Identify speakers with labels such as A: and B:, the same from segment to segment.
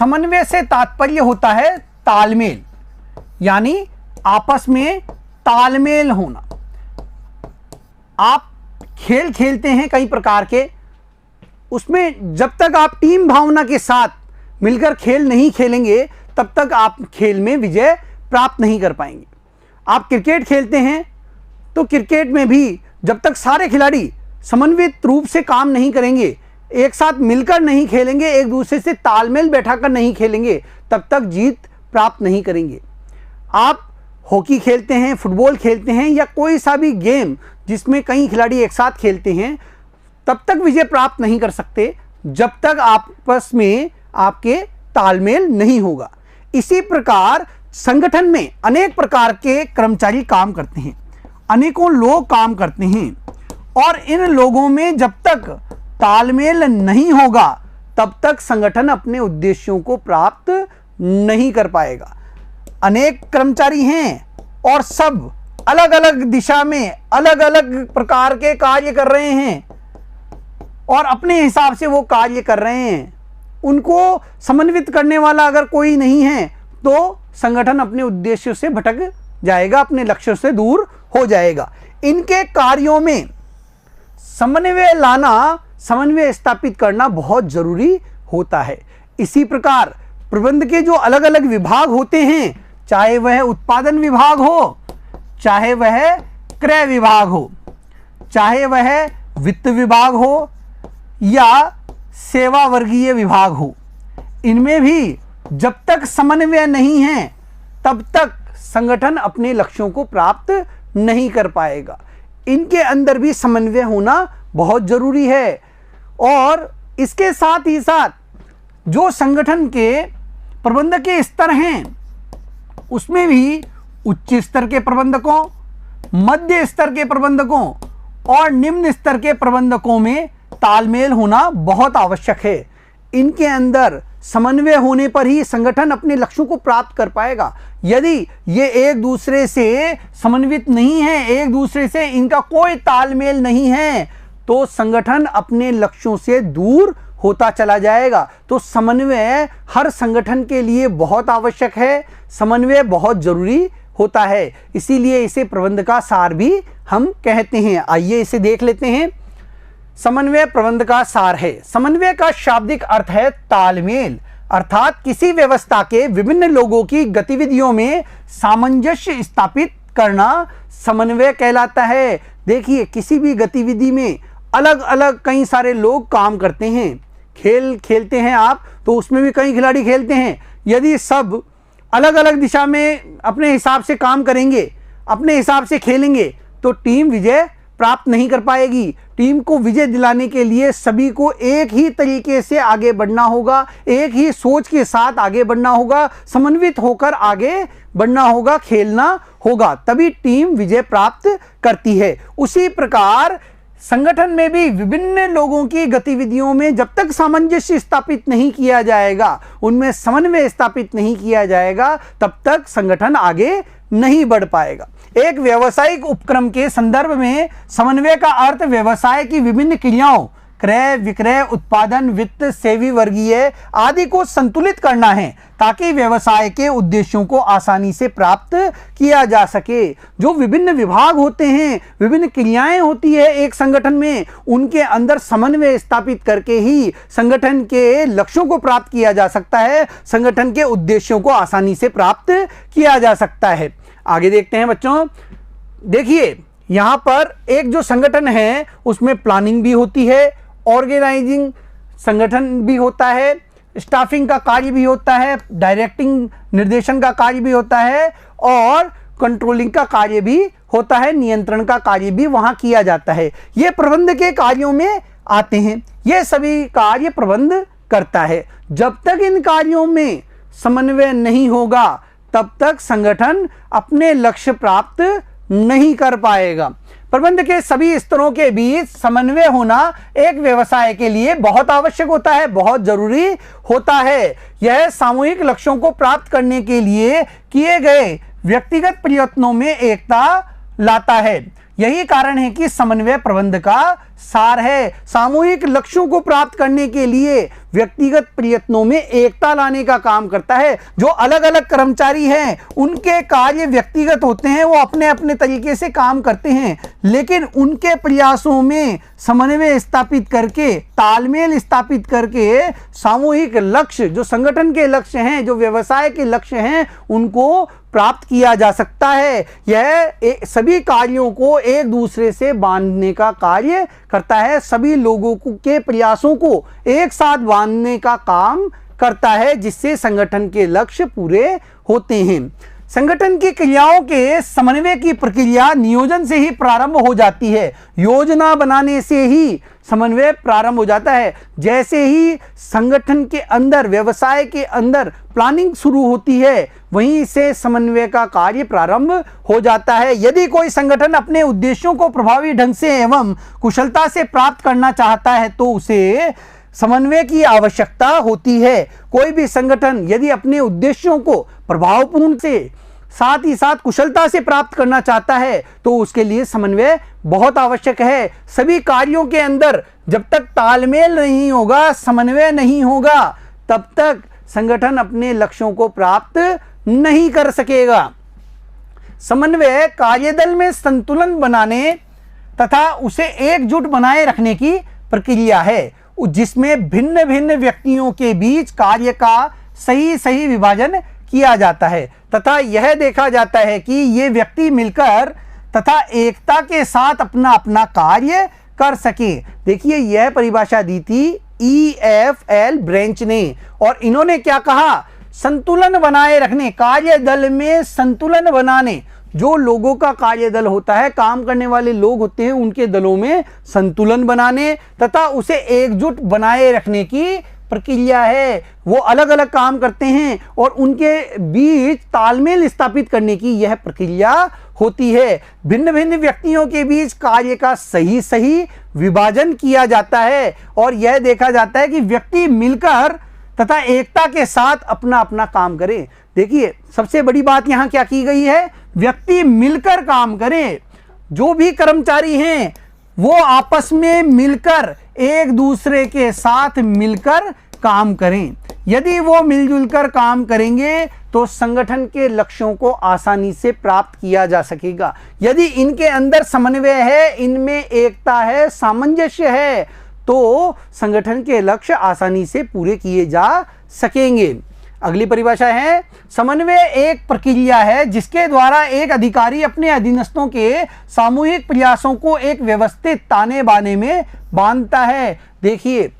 A: समन्वय से तात्पर्य होता है तालमेल, यानी आपस में तालमेल होना। आप खेल खेलते हैं कई प्रकार के, उसमें जब तक आप टीम भावना के साथ मिलकर खेल नहीं खेलेंगे तब तक आप खेल में विजय प्राप्त नहीं कर पाएंगे। आप क्रिकेट खेलते हैं तो क्रिकेट में भी जब तक सारे खिलाड़ी समन्वित रूप से काम नहीं करेंगे, एक साथ मिलकर नहीं खेलेंगे, एक दूसरे से तालमेल बैठाकर नहीं खेलेंगे, तब तक जीत प्राप्त नहीं करेंगे। आप हॉकी खेलते हैं, फुटबॉल खेलते हैं या कोई सा भी गेम जिसमें कई खिलाड़ी एक साथ खेलते हैं, तब तक विजय प्राप्त नहीं कर सकते जब तक आपस में आपके तालमेल नहीं होगा। इसी प्रकार संगठन में अनेक प्रकार के कर्मचारी काम करते हैं, अनेकों लोग काम करते हैं, और इन लोगों में जब तक तालमेल नहीं होगा तब तक संगठन अपने उद्देश्यों को प्राप्त नहीं कर पाएगा। अनेक कर्मचारी हैं और सब अलग अलग दिशा में अलग अलग प्रकार के कार्य कर रहे हैं और अपने हिसाब से वो कार्य कर रहे हैं। उनको समन्वित करने वाला अगर कोई नहीं है तो संगठन अपने उद्देश्यों से भटक जाएगा, अपने लक्ष्यों से दूर हो जाएगा। इनके कार्यों में समन्वय लाना, समन्वय स्थापित करना बहुत जरूरी होता है। इसी प्रकार प्रबंध के जो अलग अलग विभाग होते हैं, चाहे वह उत्पादन विभाग हो, चाहे वह क्रय विभाग हो, चाहे वह वित्त विभाग हो या सेवा वर्गीय विभाग हो, इनमें भी जब तक समन्वय नहीं है तब तक संगठन अपने लक्ष्यों को प्राप्त नहीं कर पाएगा। इनके अंदर भी समन्वय होना बहुत जरूरी है। और इसके साथ ही साथ जो संगठन के प्रबंधक के स्तर हैं उसमें भी उच्च स्तर के प्रबंधकों, मध्य स्तर के प्रबंधकों और निम्न स्तर के प्रबंधकों में तालमेल होना बहुत आवश्यक है। इनके अंदर समन्वय होने पर ही संगठन अपने लक्ष्यों को प्राप्त कर पाएगा। यदि ये एक दूसरे से समन्वित नहीं है, एक दूसरे से इनका कोई तालमेल नहीं है, तो संगठन अपने लक्ष्यों से दूर होता चला जाएगा। तो समन्वय हर संगठन के लिए बहुत आवश्यक है, समन्वय बहुत जरूरी होता है, इसीलिए इसे प्रबंध का सार भी हम कहते हैं। आइए इसे देख लेते हैं। समन्वय प्रबंध का सार है। समन्वय का शाब्दिक अर्थ है तालमेल, अर्थात किसी व्यवस्था के विभिन्न लोगों की गतिविधियों में सामंजस्य स्थापित करना समन्वय कहलाता है। देखिए, किसी भी गतिविधि में अलग अलग कई सारे लोग काम करते हैं। खेल खेलते हैं आप तो उसमें भी कई खिलाड़ी खेलते हैं। यदि सब अलग अलग दिशा में अपने हिसाब से काम करेंगे, अपने हिसाब से खेलेंगे, तो टीम विजय प्राप्त नहीं कर पाएगी। टीम को विजय दिलाने के लिए सभी को एक ही तरीके से आगे बढ़ना होगा, एक ही सोच के साथ आगे बढ़ना होगा, समन्वित होकर आगे बढ़ना होगा, खेलना होगा, तभी टीम विजय प्राप्त करती है। उसी प्रकार संगठन में भी विभिन्न लोगों की गतिविधियों में जब तक सामंजस्य स्थापित नहीं किया जाएगा, उनमें समन्वय स्थापित नहीं किया जाएगा, तब तक संगठन आगे नहीं बढ़ पाएगा। एक व्यावसायिक उपक्रम के संदर्भ में समन्वय का अर्थ व्यवसाय की विभिन्न क्रियाओं, क्रय, विक्रय, उत्पादन, वित्त, सेवी वर्गीय आदि को संतुलित करना है, ताकि व्यवसाय के उद्देश्यों को आसानी से प्राप्त किया जा सके। जो विभिन्न विभाग होते हैं, विभिन्न क्रियाएं होती है एक संगठन में, उनके अंदर समन्वय स्थापित करके ही संगठन के लक्ष्यों को प्राप्त किया जा सकता है, संगठन के उद्देश्यों को आसानी से प्राप्त किया जा सकता है। आगे देखते हैं बच्चों। देखिए, यहां पर एक जो संगठन है उसमें प्लानिंग भी होती है, ऑर्गेनाइजिंग संगठन भी होता है, स्टाफिंग का कार्य भी होता है, डायरेक्टिंग निर्देशन का कार्य भी होता है और कंट्रोलिंग का कार्य भी होता है, नियंत्रण का कार्य भी वहां किया जाता है। ये प्रबंध के कार्यों में आते हैं। ये सभी कार्य प्रबंध करता है। जब तक इन कार्यों में समन्वय नहीं होगा तब तक संगठन अपने लक्ष्य प्राप्त नहीं कर पाएगा। प्रबंध के सभी स्तरों के बीच समन्वय होना एक व्यवसाय के लिए बहुत आवश्यक होता है, बहुत जरूरी होता है। यह सामूहिक लक्ष्यों को प्राप्त करने के लिए किए गए व्यक्तिगत प्रयत्नों में एकता लाता है। यही कारण है कि समन्वय प्रबंध का सार है। सामूहिक लक्ष्यों को प्राप्त करने के लिए व्यक्तिगत प्रयत्नों में एकता लाने का काम करता है। जो अलग अलग कर्मचारी हैं उनके कार्य व्यक्तिगत होते हैं, वो अपने अपने तरीके से काम करते हैं, लेकिन उनके प्रयासों में समन्वय स्थापित करके, तालमेल स्थापित करके सामूहिक लक्ष्य, जो संगठन के लक्ष्य हैं, जो व्यवसाय के लक्ष्य हैं, उनको प्राप्त किया जा सकता है। यह सभी कार्यों को एक दूसरे से बांधने का कार्य करता है, सभी लोगों के प्रयासों को एक साथ बांधने का काम करता है, जिससे संगठन के लक्ष्य पूरे होते हैं। संगठन की क्रियाओं के समन्वय की प्रक्रिया नियोजन से ही प्रारंभ हो जाती है। योजना बनाने से ही समन्वय प्रारंभ हो जाता है। जैसे ही संगठन के अंदर, व्यवसाय के अंदर प्लानिंग शुरू होती है, वहीं से समन्वय का कार्य प्रारंभ हो जाता है। यदि कोई संगठन अपने उद्देश्यों को प्रभावी ढंग से एवं कुशलता से प्राप्त करना चाहता है तो उसे समन्वय की आवश्यकता होती है। कोई भी संगठन यदि अपने उद्देश्यों को प्रभावपूर्ण से, साथ ही साथ कुशलता से प्राप्त करना चाहता है तो उसके लिए समन्वय बहुत आवश्यक है। सभी कार्यों के अंदर जब तक तालमेल नहीं होगा, समन्वय नहीं होगा, तब तक संगठन अपने लक्ष्यों को प्राप्त नहीं कर सकेगा। समन्वय कार्यदल में संतुलन बनाने तथा उसे एकजुट बनाए रखने की प्रक्रिया है, जिसमें भिन्न भिन्न व्यक्तियों के बीच कार्य का सही विभाजन किया जाता है तथा यह देखा जाता है कि ये व्यक्ति मिलकर तथा एकता के साथ अपना अपना कार्य कर सके। देखिए, यह परिभाषा दी थी EFL ब्रेंच ने, और इन्होंने क्या कहा? संतुलन बनाए रखने, कार्यदल में संतुलन बनाने। जो लोगों का कार्यदल होता है, काम करने वाले लोग होते हैं, उनके दलों में संतुलन बनाने तथा उसे एकजुट बनाए रखने की प्रक्रिया है। वो अलग अलग काम करते हैं और उनके बीच तालमेल स्थापित करने की यह प्रक्रिया होती है। भिन्न भिन्न व्यक्तियों के बीच कार्य का सही विभाजन किया जाता है और यह देखा जाता है कि व्यक्ति मिलकर तथा एकता के साथ अपना अपना काम करें। देखिए, सबसे बड़ी बात यहां क्या की गई है? व्यक्ति मिलकर काम करें। जो भी कर्मचारी हैं वो आपस में मिलकर, एक दूसरे के साथ मिलकर काम करें। यदि वो मिलजुल कर काम करेंगे तो संगठन के लक्ष्यों को आसानी से प्राप्त किया जा सकेगा। यदि इनके अंदर समन्वय है, इनमें एकता है, सामंजस्य है, तो संगठन के लक्ष्य आसानी से पूरे किए जा सकेंगे। अगली परिभाषा है, समन्वय एक प्रक्रिया है जिसके द्वारा एक अधिकारी अपने अधीनस्थों के सामूहिक प्रयासों को एक व्यवस्थित ताने बाने में बांधता है। देखिए,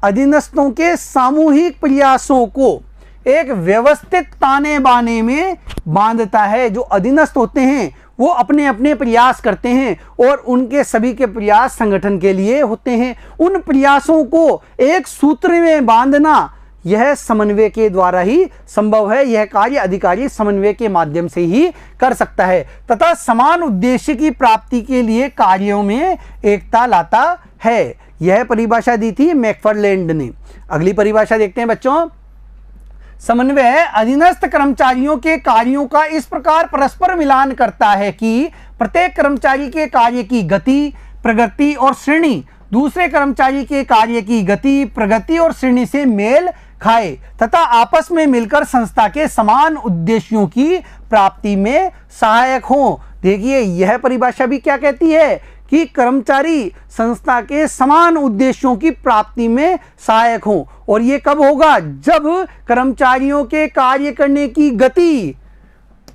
A: अधीनस्थों के सामूहिक प्रयासों को एक व्यवस्थित ताने बाने में बांधता है। जो अधीनस्थ होते हैं वो अपने अपने प्रयास करते हैं और उनके सभी के प्रयास संगठन के लिए होते हैं। उन प्रयासों को एक सूत्र में बांधना यह समन्वय के द्वारा ही संभव है। यह कार्य अधिकारी समन्वय के माध्यम से ही कर सकता है तथा समान उद्देश्य की प्राप्ति के लिए कार्यों में एकता लाता है। यह परिभाषा दी थी मैकफरलैंड ने। अगली परिभाषा देखते हैं बच्चों। समन्वय अधीनस्थ कर्मचारियों के कार्यों का इस प्रकार परस्पर मिलान करता है कि प्रत्येक कर्मचारी के कार्य की गति, प्रगति और श्रेणी दूसरे कर्मचारी के कार्य की गति, प्रगति और श्रेणी से मेल खाए तथा आपस में मिलकर संस्था के समान उद्देश्यों की प्राप्ति में सहायक हो। देखिए, यह परिभाषा भी क्या कहती है कि कर्मचारी संस्था के समान उद्देश्यों की प्राप्ति में सहायक हो। और ये कब होगा? जब कर्मचारियों के कार्य करने की गति,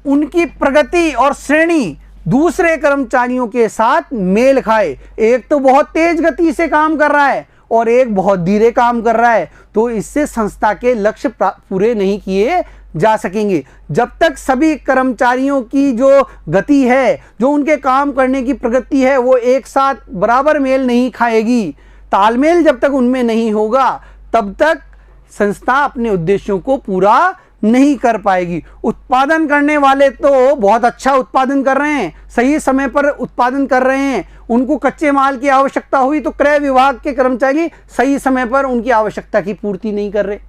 A: उनकी प्रगति और श्रेणी दूसरे कर्मचारियों के साथ मेल खाए। एक तो बहुत तेज गति से काम कर रहा है और एक बहुत धीरे काम कर रहा है, तो इससे संस्था के लक्ष्य पूरे नहीं किए जा सकेंगे। जब तक सभी कर्मचारियों की जो गति है, जो उनके काम करने की प्रगति है, वो एक साथ बराबर मेल नहीं खाएगी, तालमेल जब तक उनमें नहीं होगा, तब तक संस्था अपने उद्देश्यों को पूरा नहीं कर पाएगी। उत्पादन करने वाले तो बहुत अच्छा उत्पादन कर रहे हैं, सही समय पर उत्पादन कर रहे हैं, उनको कच्चे माल की आवश्यकता हुई तो क्रय विभाग के कर्मचारी सही समय पर उनकी आवश्यकता की पूर्ति नहीं कर रहे,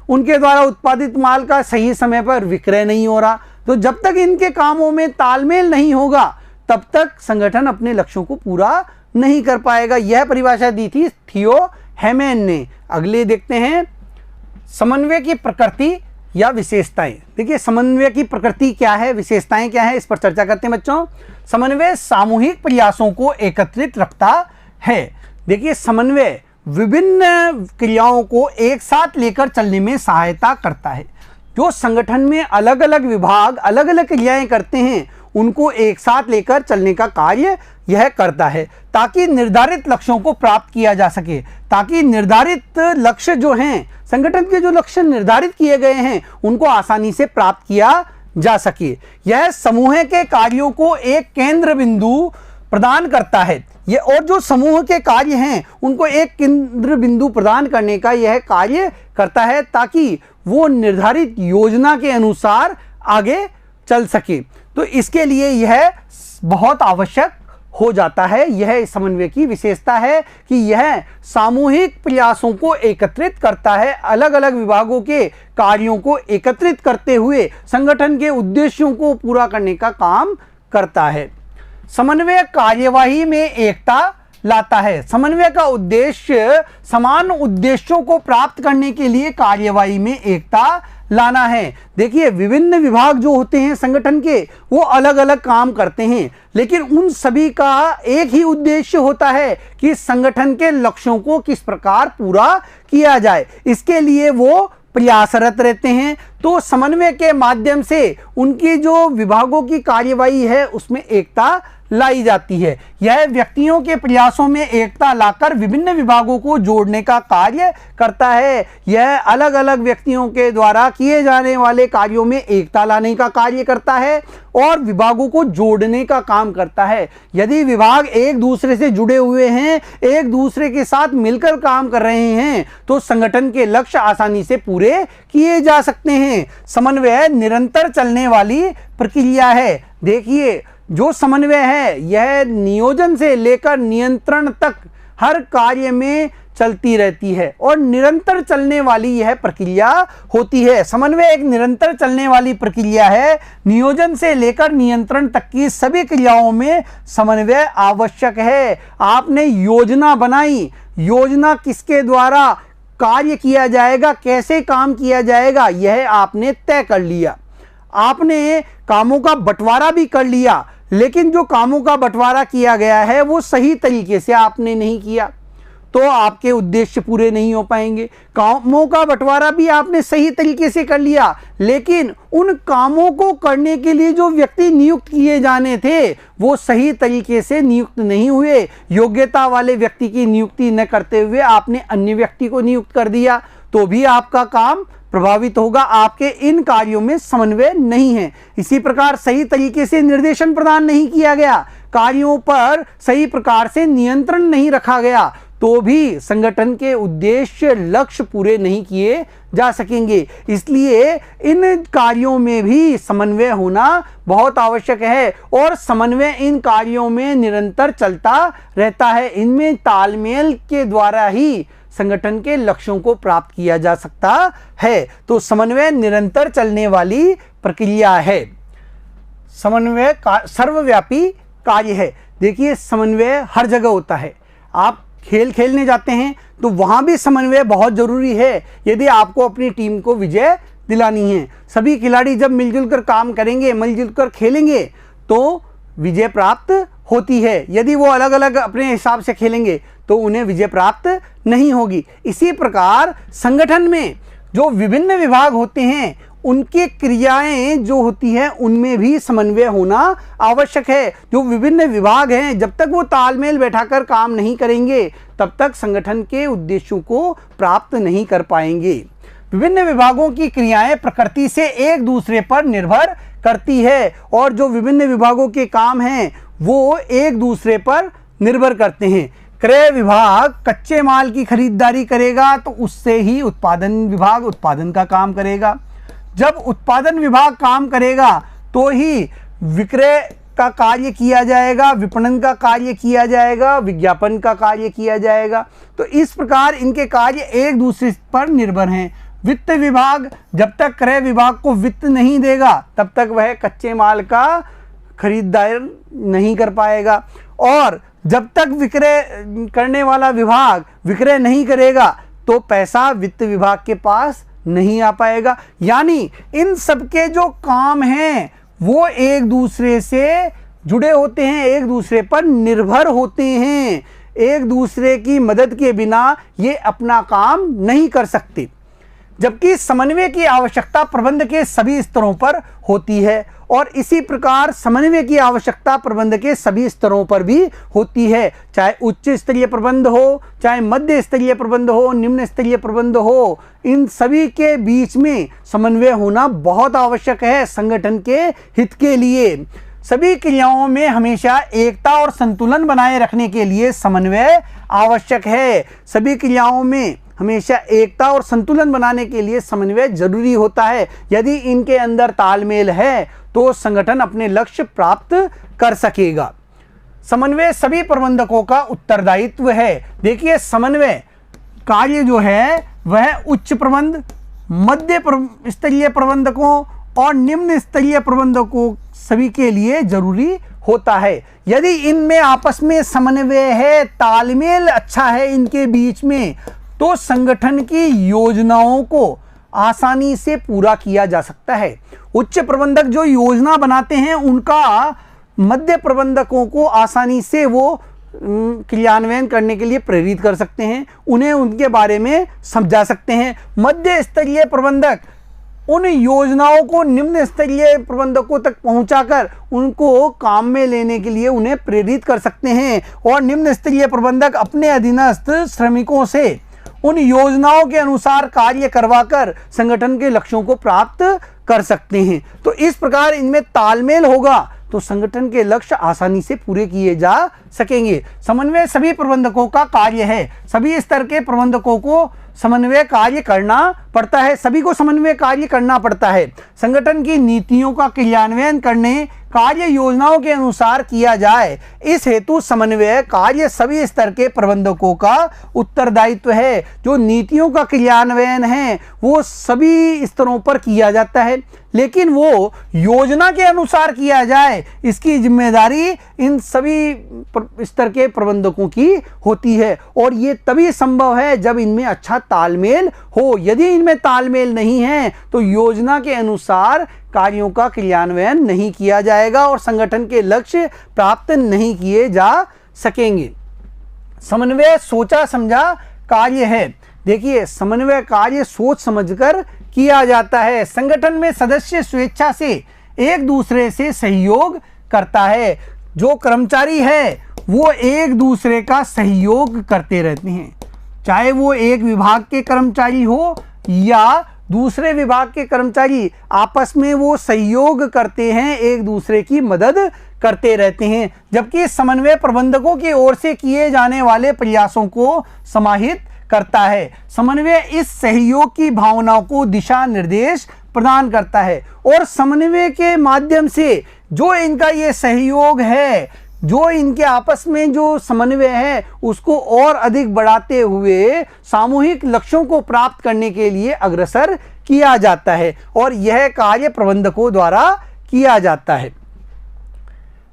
A: उनके द्वारा उत्पादित माल का सही समय पर विक्रय नहीं हो रहा। तो जब तक इनके कामों में तालमेल नहीं होगा तब तक संगठन अपने लक्ष्यों को पूरा नहीं कर पाएगा। यह परिभाषा दी थी थियो हेमैन ने। अगले देखते हैं समन्वय की प्रकृति या विशेषताएं। देखिए समन्वय की प्रकृति क्या है, विशेषताएं क्या है, इस पर चर्चा करते हैं बच्चों। समन्वय सामूहिक प्रयासों को एकत्रित रखता है। देखिए समन्वय विभिन्न क्रियाओं को एक साथ लेकर चलने में सहायता करता है। जो संगठन में अलग अलग विभाग अलग अलग क्रियाएं करते हैं उनको एक साथ लेकर चलने का कार्य यह करता है, ताकि निर्धारित लक्ष्यों को प्राप्त किया जा सके। ताकि निर्धारित लक्ष्य जो हैं, संगठन के जो लक्ष्य निर्धारित किए गए हैं उनको आसानी से प्राप्त किया जा सके। यह समूह के कार्यों को एक केंद्र बिंदु प्रदान करता है। ये और जो समूह के कार्य हैं उनको एक केंद्र बिंदु प्रदान करने का यह कार्य करता है, ताकि वो निर्धारित योजना के अनुसार आगे चल सके। तो इसके लिए यह बहुत आवश्यक हो जाता है। यह समन्वय की विशेषता है कि यह सामूहिक प्रयासों को एकत्रित करता है, अलग अलग विभागों के कार्यों को एकत्रित करते हुए संगठन के उद्देश्यों को पूरा करने का काम करता है। समन्वय कार्यवाही में एकता लाता है। समन्वय का उद्देश्य समान उद्देश्यों को प्राप्त करने के लिए कार्यवाही में एकता लाना है। देखिए विभिन्न विभाग जो होते हैं संगठन के वो अलग अलग काम करते हैं, लेकिन उन सभी का एक ही उद्देश्य होता है कि संगठन के लक्ष्यों को किस प्रकार पूरा किया जाए। इसके लिए वो प्रयासरत रहते हैं। तो समन्वय के माध्यम से उनकी जो विभागों की कार्यवाही है उसमें एकता लाई जाती है। यह व्यक्तियों के प्रयासों में एकता लाकर विभिन्न विभागों को जोड़ने का कार्य करता है। यह अलग अलग व्यक्तियों के द्वारा किए जाने वाले कार्यों में एकता लाने का कार्य करता है और विभागों को जोड़ने का काम करता है। यदि विभाग एक दूसरे से जुड़े हुए हैं, एक दूसरे के साथ मिलकर काम कर रहे हैं, तो संगठन के लक्ष्य आसानी से पूरे किए जा सकते हैं। समन्वय निरंतर चलने वाली प्रक्रिया है। देखिए जो समन्वय है यह नियोजन से लेकर नियंत्रण तक हर कार्य में चलती रहती है और निरंतर चलने वाली यह प्रक्रिया होती है। समन्वय एक निरंतर चलने वाली प्रक्रिया है। नियोजन से लेकर नियंत्रण तक की सभी क्रियाओं में समन्वय आवश्यक है। आपने योजना बनाई, योजना किसके द्वारा कार्य किया जाएगा, कैसे काम किया जाएगा, यह आपने तय कर लिया। आपने कामों का बंटवारा भी कर लिया, लेकिन जो कामों का बंटवारा किया गया है वो सही तरीके से आपने नहीं किया तो आपके उद्देश्य पूरे नहीं हो पाएंगे। कामों का बंटवारा भी आपने सही तरीके से कर लिया, लेकिन उन कामों को करने के लिए जो व्यक्ति नियुक्त किए जाने थे वो सही तरीके से नियुक्त नहीं हुए। योग्यता वाले व्यक्ति की नियुक्ति न करते हुए आपने अन्य व्यक्ति को नियुक्त कर दिया, तो भी आपका काम प्रभावित होगा। आपके इन कार्यों में समन्वय नहीं है। इसी प्रकार सही तरीके से निर्देशन प्रदान नहीं किया गया, कार्यों पर सही प्रकार से नियंत्रण नहीं रखा गया, तो भी संगठन के उद्देश्य लक्ष्य पूरे नहीं किए जा सकेंगे। इसलिए इन कार्यों में भी समन्वय होना बहुत आवश्यक है और समन्वय इन कार्यों में निरंतर चलता रहता है। इनमें तालमेल के द्वारा ही संगठन के लक्ष्यों को प्राप्त किया जा सकता है। तो समन्वय निरंतर चलने वाली प्रक्रिया है। समन्वय सर्वव्यापी कार्य है। देखिए समन्वय हर जगह होता है। आप खेल खेलने जाते हैं तो वहाँ भी समन्वय बहुत ज़रूरी है। यदि आपको अपनी टीम को विजय दिलानी है, सभी खिलाड़ी जब मिलजुल कर काम करेंगे, मिलजुल कर खेलेंगे तो विजय प्राप्त होती है। यदि वो अलग अलग अपने हिसाब से खेलेंगे तो उन्हें विजय प्राप्त नहीं होगी। इसी प्रकार संगठन में जो विभिन्न विभाग होते हैं उनकी क्रियाएं जो होती हैं उनमें भी समन्वय होना आवश्यक है। जो विभिन्न विभाग हैं जब तक वो तालमेल बैठाकर काम नहीं करेंगे तब तक संगठन के उद्देश्यों को प्राप्त नहीं कर पाएंगे। विभिन्न विभागों की क्रियाएं प्रकृति से एक दूसरे पर निर्भर करती है और जो विभिन्न विभागों के काम हैं वो एक दूसरे पर निर्भर करते हैं। क्रय विभाग कच्चे माल की खरीदारी करेगा तो उससे ही उत्पादन विभाग उत्पादन का काम करेगा। जब उत्पादन विभाग काम करेगा तो ही विक्रय का कार्य किया जाएगा, विपणन का कार्य किया जाएगा, विज्ञापन का कार्य किया जाएगा। तो इस प्रकार इनके कार्य एक दूसरे पर निर्भर हैं। वित्त विभाग जब तक क्रय विभाग को वित्त नहीं देगा तब तक वह कच्चे माल का खरीदार नहीं कर पाएगा और जब तक विक्रय करने वाला विभाग विक्रय नहीं करेगा तो पैसा वित्त विभाग के पास नहीं आ पाएगा। यानी इन सबके जो काम हैं वो एक दूसरे से जुड़े होते हैं, एक दूसरे पर निर्भर होते हैं। एक दूसरे की मदद के बिना ये अपना काम नहीं कर सकते। जबकि समन्वय की आवश्यकता प्रबंध के सभी स्तरों पर होती है और इसी प्रकार समन्वय की आवश्यकता प्रबंध के सभी स्तरों पर भी होती है, चाहे उच्च स्तरीय प्रबंध हो, चाहे मध्य स्तरीय प्रबंध हो, निम्न स्तरीय प्रबंध हो। इन सभी के बीच में समन्वय होना बहुत आवश्यक है संगठन के हित के लिए। सभी क्रियाओं में हमेशा एकता और संतुलन बनाए रखने के लिए समन्वय आवश्यक है। सभी क्रियाओं में हमेशा एकता और संतुलन बनाने के लिए समन्वय जरूरी होता है। यदि इनके अंदर तालमेल है तो संगठन अपने लक्ष्य प्राप्त कर सकेगा। समन्वय सभी प्रबंधकों का उत्तरदायित्व है। देखिए, समन्वय कार्य जो है वह उच्च प्रबंध, मध्य स्तरीय प्रबंधकों और निम्न स्तरीय प्रबंधकों सभी के लिए जरूरी होता है। यदि इनमें आपस में समन्वय है, तालमेल अच्छा है इनके बीच में, तो संगठन की योजनाओं को आसानी से पूरा किया जा सकता है। उच्च प्रबंधक जो योजना बनाते हैं उनका मध्य प्रबंधकों को आसानी से वो क्रियान्वयन करने के लिए प्रेरित कर सकते हैं, उन्हें उनके बारे में समझा सकते हैं। मध्य स्तरीय प्रबंधक उन योजनाओं को निम्न स्तरीय प्रबंधकों तक पहुंचाकर उनको काम में लेने के लिए उन्हें प्रेरित कर सकते हैं और निम्न स्तरीय प्रबंधक अपने अधीनस्थ श्रमिकों से उन योजनाओं के अनुसार कार्य करवाकर संगठन के लक्ष्यों को प्राप्त कर सकते हैं। तो इस प्रकार इनमें तालमेल होगा तो संगठन के लक्ष्य आसानी से पूरे किए जा सकेंगे। समन्वय सभी प्रबंधकों का कार्य है। सभी स्तर के प्रबंधकों को समन्वय कार्य करना पड़ता है, सभी को समन्वय कार्य करना पड़ता है। संगठन की नीतियों का क्रियान्वयन करने कार्य योजनाओं के अनुसार किया जाए, इस हेतु समन्वय कार्य सभी स्तर के प्रबंधकों का उत्तरदायित्व है। जो नीतियों का क्रियान्वयन है वो सभी स्तरों पर किया जाता है, लेकिन वो योजना के अनुसार किया जाए इसकी जिम्मेदारी इन सभी स्तर के प्रबंधकों की होती है। और ये तभी संभव है जब इनमें अच्छा तालमेल हो। यदि इनमें तालमेल नहीं है तो योजना के अनुसार कार्यों का क्रियान्वयन नहीं किया जाएगा और संगठन के लक्ष्य प्राप्त नहीं किए जा सकेंगे। समन्वय सोचा समझा कार्य है। देखिए, समन्वय कार्य सोच समझकर किया जाता है। संगठन में सदस्य स्वेच्छा से एक दूसरे से सहयोग करता है। जो कर्मचारी है वो एक दूसरे का सहयोग करते रहते हैं, चाहे वो एक विभाग के कर्मचारी हो या दूसरे विभाग के कर्मचारी, आपस में वो सहयोग करते हैं, एक दूसरे की मदद करते रहते हैं। जबकि समन्वय प्रबंधकों की ओर से किए जाने वाले प्रयासों को समाहित करता है। समन्वय इस सहयोग की भावनाओं को दिशा निर्देश प्रदान करता है और समन्वय के माध्यम से जो इनका ये सहयोग है, जो इनके आपस में जो समन्वय है उसको और अधिक बढ़ाते हुए सामूहिक लक्ष्यों को प्राप्त करने के लिए अग्रसर किया जाता है और यह कार्य प्रबंधकों द्वारा किया जाता है।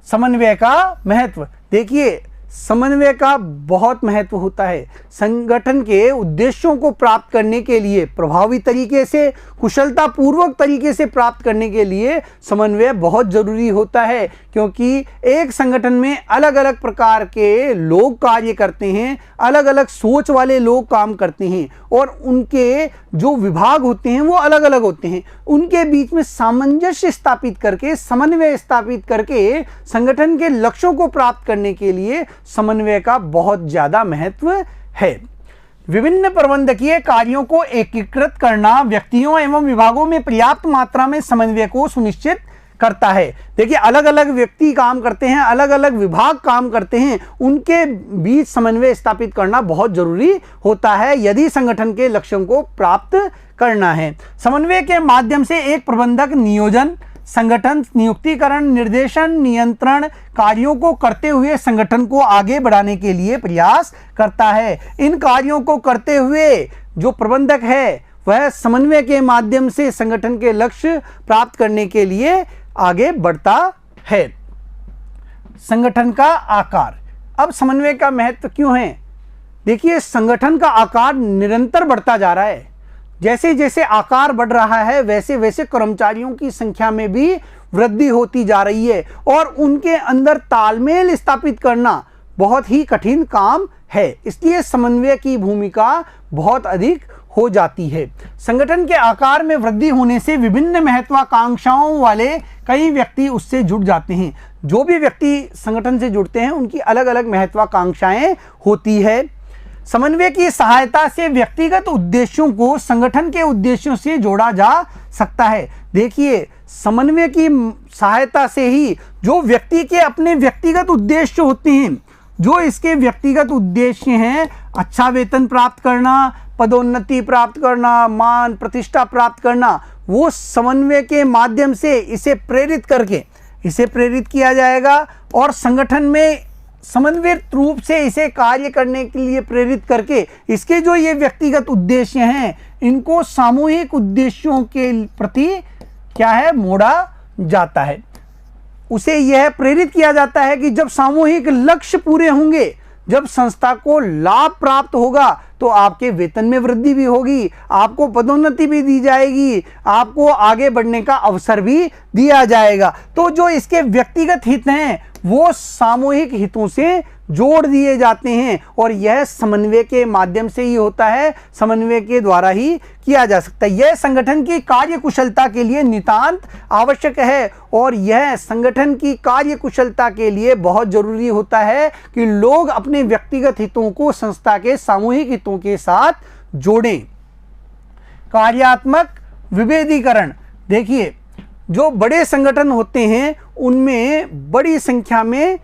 A: समन्वय का महत्व देखिए, समन्वय का बहुत महत्व होता है। संगठन के उद्देश्यों को प्राप्त करने के लिए, प्रभावी तरीके से, कुशलता पूर्वक तरीके से प्राप्त करने के लिए समन्वय बहुत जरूरी होता है, क्योंकि एक संगठन में अलग अलग प्रकार के लोग कार्य करते हैं, अलग अलग सोच वाले लोग काम करते हैं और उनके जो विभाग होते हैं वो अलग अलग होते हैं। उनके बीच में सामंजस्य स्थापित करके, समन्वय स्थापित करके संगठन के लक्ष्यों को प्राप्त करने के लिए समन्वय का बहुत ज्यादा महत्व है। विभिन्न प्रबंधकीय कार्यों को एकीकृत करना व्यक्तियों एवं विभागों में पर्याप्त मात्रा में समन्वय को सुनिश्चित करता है। देखिए, अलग अलग व्यक्ति काम करते हैं, अलग अलग विभाग काम करते हैं, उनके बीच समन्वय स्थापित करना बहुत जरूरी होता है यदि संगठन के लक्ष्यों को प्राप्त करना है। समन्वय के माध्यम से एक प्रबंधक नियोजन, संगठन, नियुक्तिकरण, निर्देशन, नियंत्रण कार्यों को करते हुए संगठन को आगे बढ़ाने के लिए प्रयास करता है। इन कार्यों को करते हुए जो प्रबंधक है वह समन्वय के माध्यम से संगठन के लक्ष्य प्राप्त करने के लिए आगे बढ़ता है। संगठन का आकार। अब समन्वय का महत्व क्यों है? देखिए, संगठन का आकार निरंतर बढ़ता जा रहा है। जैसे जैसे आकार बढ़ रहा है वैसे वैसे कर्मचारियों की संख्या में भी वृद्धि होती जा रही है और उनके अंदर तालमेल स्थापित करना बहुत ही कठिन काम है। इसलिए समन्वय की भूमिका बहुत अधिक हो जाती है। संगठन के आकार में वृद्धि होने से विभिन्न महत्वाकांक्षाओं वाले कई व्यक्ति उससे जुड़ जाते हैं। जो भी व्यक्ति संगठन से जुड़ते हैं उनकी अलग अलग महत्वाकांक्षाएं होती है। समन्वय की सहायता से व्यक्तिगत उद्देश्यों को संगठन के उद्देश्यों से जोड़ा जा सकता है। देखिए, समन्वय की सहायता से ही जो व्यक्ति के अपने व्यक्तिगत उद्देश्य होते हैं, जो इसके व्यक्तिगत उद्देश्य हैं, अच्छा वेतन प्राप्त करना, पदोन्नति प्राप्त करना, मान प्रतिष्ठा प्राप्त करना, वो समन्वय के माध्यम से इसे प्रेरित करके इसे प्रेरित किया जाएगा और संगठन में समन्वित रूप से इसे कार्य करने के लिए प्रेरित करके इसके जो ये व्यक्तिगत उद्देश्य हैं इनको सामूहिक उद्देश्यों के प्रति क्या है, मोड़ा जाता है। उसे यह प्रेरित किया जाता है कि जब सामूहिक लक्ष्य पूरे होंगे, जब संस्था को लाभ प्राप्त होगा तो आपके वेतन में वृद्धि भी होगी, आपको पदोन्नति भी दी जाएगी, आपको आगे बढ़ने का अवसर भी दिया जाएगा। तो जो इसके व्यक्तिगत हित हैं वो सामूहिक हितों से जोड़ दिए जाते हैं और यह समन्वय के माध्यम से ही होता है, समन्वय के द्वारा ही किया जा सकता है। यह संगठन की कार्य कुशलता के लिए नितांत आवश्यक है और यह संगठन की कार्य कुशलता के लिए बहुत जरूरी होता है कि लोग अपने व्यक्तिगत हितों को संस्था के सामूहिक हितों के साथ जोड़ें। कार्यात्मक विभेदीकरण। देखिए, जो बड़े संगठन होते हैं उनमें बड़ी संख्या में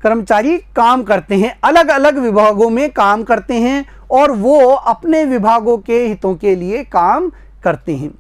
A: कर्मचारी काम करते हैं, अलग अलग विभागों में काम करते हैं और वो अपने विभागों के हितों के लिए काम करते हैं।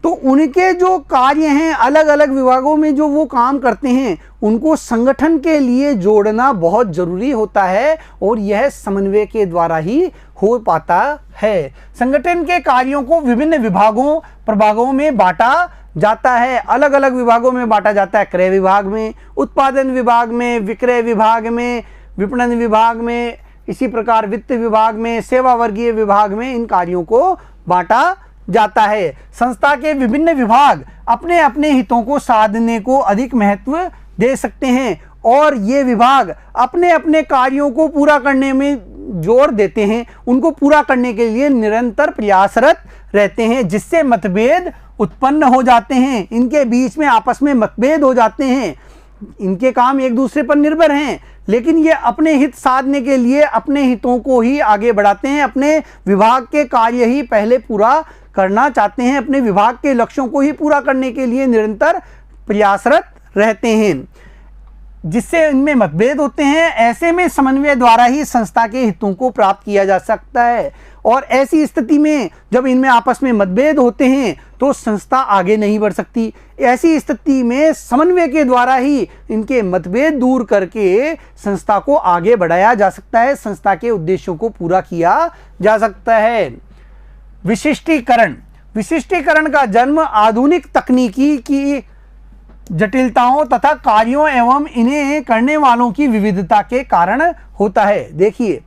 A: तो उनके जो कार्य हैं अलग अलग विभागों में जो वो काम करते हैं उनको संगठन के लिए जोड़ना बहुत जरूरी होता है और यह समन्वय के द्वारा ही हो पाता है। संगठन के कार्यों को विभिन्न विभागों प्रभागों में बांटा जाता है, अलग अलग विभागों में बांटा जाता है। क्रय विभाग में, उत्पादन विभाग में, विक्रय विभाग में, विपणन विभाग में, इसी प्रकार वित्त विभाग में, सेवा वर्गीय विभाग में इन कार्यों को बांटा जाता है। संस्था के विभिन्न विभाग अपने अपने हितों को साधने को अधिक महत्व दे सकते हैं और ये विभाग अपने अपने कार्यों को पूरा करने में जोर देते हैं, उनको पूरा करने के लिए निरंतर प्रयासरत रहते हैं, जिससे मतभेद उत्पन्न हो जाते हैं। इनके बीच में आपस में मतभेद हो जाते हैं, इनके काम एक दूसरे पर निर्भर हैं, लेकिन ये अपने हित साधने के लिए अपने हितों को ही आगे बढ़ाते हैं, अपने विभाग के कार्य ही पहले पूरा करना चाहते हैं, अपने विभाग के लक्ष्यों को ही पूरा करने के लिए निरंतर प्रयासरत रहते हैं, जिससे इनमें मतभेद होते हैं। ऐसे में समन्वय द्वारा ही संस्था के हितों को प्राप्त किया जा सकता है और ऐसी स्थिति में जब इनमें आपस में मतभेद होते हैं तो संस्था आगे नहीं बढ़ सकती। ऐसी स्थिति में समन्वय के द्वारा ही इनके मतभेद दूर करके संस्था को आगे बढ़ाया जा सकता है, संस्था के उद्देश्यों को पूरा किया जा सकता है। विशिष्टीकरण। विशिष्टीकरण का जन्म आधुनिक तकनीकी की जटिलताओं तथा कार्यों एवं इन्हें करने वालों की विविधता के कारण होता है। देखिए,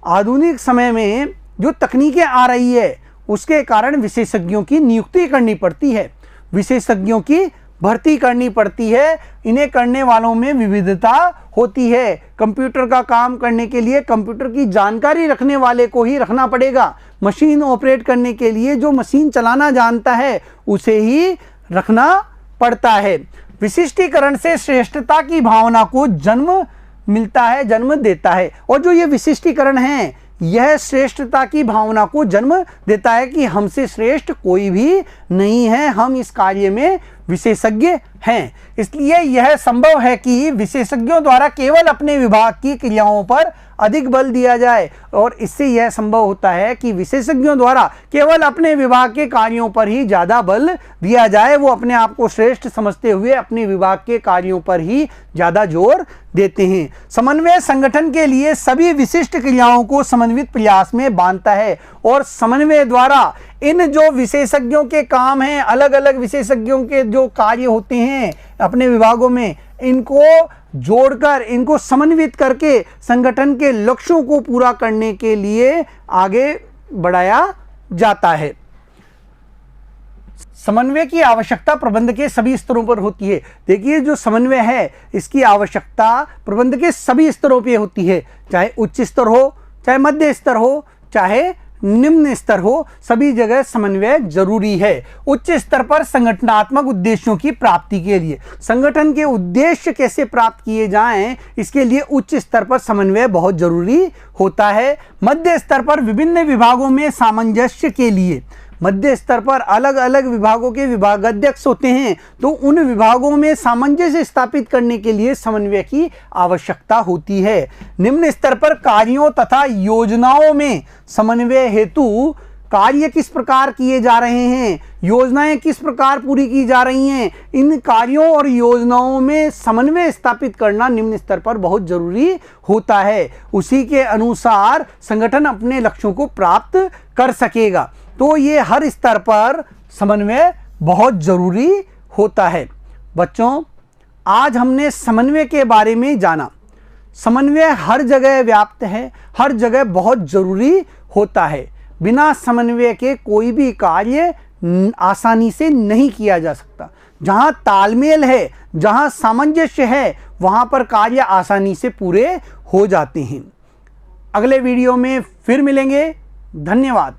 A: आधुनिक समय में जो तकनीकें आ रही है उसके कारण विशेषज्ञों की नियुक्ति करनी पड़ती है, विशेषज्ञों की भर्ती करनी पड़ती है, इन्हें करने वालों में विविधता होती है। कंप्यूटर का काम करने के लिए कंप्यूटर की जानकारी रखने वाले को ही रखना पड़ेगा, मशीन ऑपरेट करने के लिए जो मशीन चलाना जानता है उसे ही रखना पड़ता है। विशिष्टीकरण से श्रेष्ठता की भावना को जन्म मिलता है, जन्म देता है और जो ये विशिष्टीकरण है यह श्रेष्ठता की भावना को जन्म देता है कि हमसे श्रेष्ठ कोई भी नहीं है, हम इस कार्य में विशेषज्ञ हैं। इसलिए यह संभव है कि विशेषज्ञों द्वारा केवल अपने विभाग की क्रियाओं पर अधिक बल दिया जाए और इससे यह संभव होता है कि विशेषज्ञों द्वारा केवल अपने विभाग के कार्यों पर ही ज़्यादा बल दिया जाए। वो अपने आप को श्रेष्ठ समझते हुए अपने विभाग के कार्यों पर ही ज़्यादा जोर देते हैं। समन्वय संगठन के लिए सभी विशिष्ट क्रियाओं को समन्वित प्रयास में बांधता है और समन्वय द्वारा इन जो विशेषज्ञों के काम हैं, अलग अलग विशेषज्ञों के जो कार्य होते हैं अपने विभागों में, इनको जोड़कर, इनको समन्वित करके संगठन के लक्ष्यों को पूरा करने के लिए आगे बढ़ाया जाता है। समन्वय की आवश्यकता प्रबंध के सभी स्तरों पर होती है। देखिए, जो समन्वय है इसकी आवश्यकता प्रबंध के सभी स्तरों पे होती है, चाहे उच्च स्तर हो, चाहे मध्य स्तर हो, चाहे निम्न स्तर हो, सभी जगह समन्वय जरूरी है। उच्च स्तर पर संगठनात्मक उद्देश्यों की प्राप्ति के लिए, संगठन के उद्देश्य कैसे प्राप्त किए जाएं, इसके लिए उच्च स्तर पर समन्वय बहुत जरूरी होता है। मध्य स्तर पर विभिन्न विभागों में सामंजस्य के लिए, मध्य स्तर पर अलग अलग विभागों के विभागाध्यक्ष होते हैं, तो उन विभागों में सामंजस्य स्थापित करने के लिए समन्वय की आवश्यकता होती है। निम्न स्तर पर कार्यों तथा योजनाओं में समन्वय हेतु कार्य किस प्रकार किए जा रहे हैं, योजनाएं किस प्रकार पूरी की जा रही हैं, इन कार्यों और योजनाओं में समन्वय स्थापित करना निम्न स्तर पर बहुत जरूरी होता है। उसी के अनुसार संगठन अपने लक्ष्यों को प्राप्त कर सकेगा। तो ये हर स्तर पर समन्वय बहुत जरूरी होता है। बच्चों, आज हमने समन्वय के बारे में जाना। समन्वय हर जगह व्याप्त है, हर जगह बहुत जरूरी होता है। बिना समन्वय के कोई भी कार्य आसानी से नहीं किया जा सकता। जहां तालमेल है, जहां सामंजस्य है, वहां पर कार्य आसानी से पूरे हो जाते हैं। अगले वीडियो में फिर मिलेंगे। धन्यवाद।